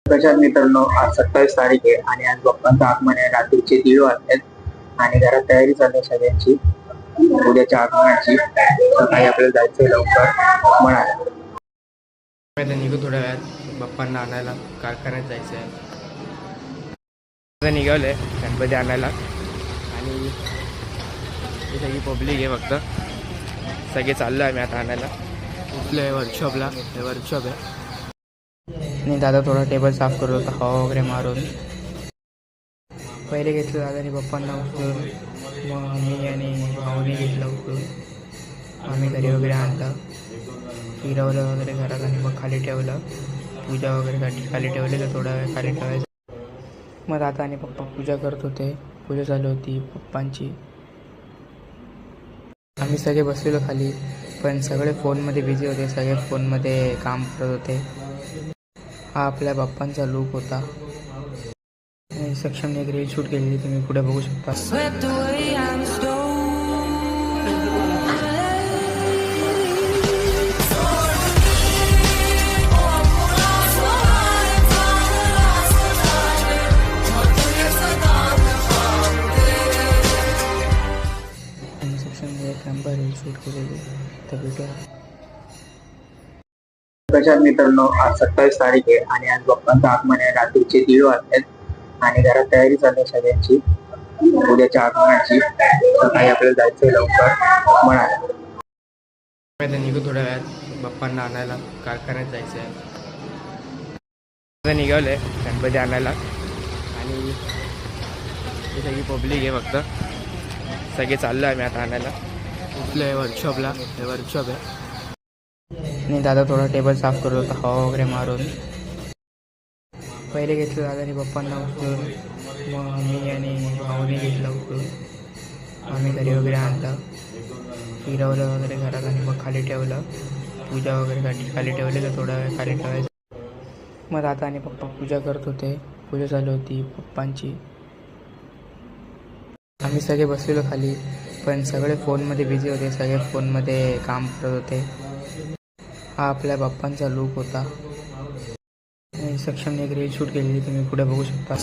कशा मित्रांनो, आज 27 तारीख आहे आणि आज बाप्पांचं आगमन आहे. रात्रीचे 1:30 वाजलेत आणि घरात तयारी चालू आहे सगळ्यांची उद्याच्या आगमनाची. सकाळी आपल्याला जायचंय लवकर म्हणाला. आता निघू थोड्या वेळात बाप्पांना आणायला कारखान्यात जायचं आहे. आता निघालोय गणपती आणायला आणि ही सगळी पब्लिक आहे. फक्त सगळे चाललो आहे मी आता आणायला. उठलो आहे वर्कशॉपला. हे वर्कशॉप आहे आणि दादा थोडा टेबल साफ करत होता हवा वगैरे मारून. पहिले घेतलं दादाने बाप्पांना उचलून, मग मी आणि भाऊने घेतलं उचलून. आम्ही घरी वगैरे आणलं, फिरवलं वगैरे घरात आणि मग खाली ठेवलं. पूजा वगैरेसाठी खाली ठेवलेलं, थोडा वेळ खाली ठेवायचं. मग दादा आणि पप्पा पूजा करत होते. पूजा चालू होती पप्पांची. आम्ही सगळे बसलेलो खाली, पण सगळे फोनमध्ये बिझी होते. सगळे फोनमध्ये काम करत होते. हा आपल्या बाप्पांचा लूक होता. सक्षमने एक रील शूट केलेली, तुम्ही पुढे बघू शकता. सक्षमने एक नंबर रील शूट केलेली, तर भेटूया. कशा मित्रांनो, आज 27 तारीख आहे आणि आज बाप्पांचं आगमन आहे. रात्रीचे 1:30 वाजलेत आणि घरात तयारी चालू आहे सगळ्यांची उद्याच्या आगमनाची. सकाळी आपल्याला जायचंय लवकर म्हणाला. आता निघू थोड्या वेळात बाप्पांना आणायला कारखान्यात जायचं आहे. आता निघालोय गणपती आणायला आणि ही सगळी पब्लिक आहे. फक्त सगळे चाललो आहे मी आता आणायला. उठलो आहे वर्कशॉपला. हे वर्कशॉप आहे आणि दादा थोडा टेबल साफ करत होता हवा वगैरे मारून. पहिले घेतलं दादाने बाप्पांना उचलून, मग मी आणि भाऊने घेतलं उचलून. आम्ही घरी वगैरे आणलं, फिरवलं वगैरे घरात आणि मग खाली ठेवलं. पूजा वगैरेसाठी खाली ठेवलेलं, थोडा वेळ खाली ठेवायचं. मग दादा आणि पप्पा पूजा करत होते. पूजा चालू होती पप्पांची. आम्ही सगळे बसलेलो खाली, पण सगळे फोनमध्ये बिझी होते. सगळे फोनमध्ये काम करत होते. हा आपल्या बाप्पांचा लूक होता. सक्षमने एक रील शूट केलेली, तुम्ही पुढे बघू शकता.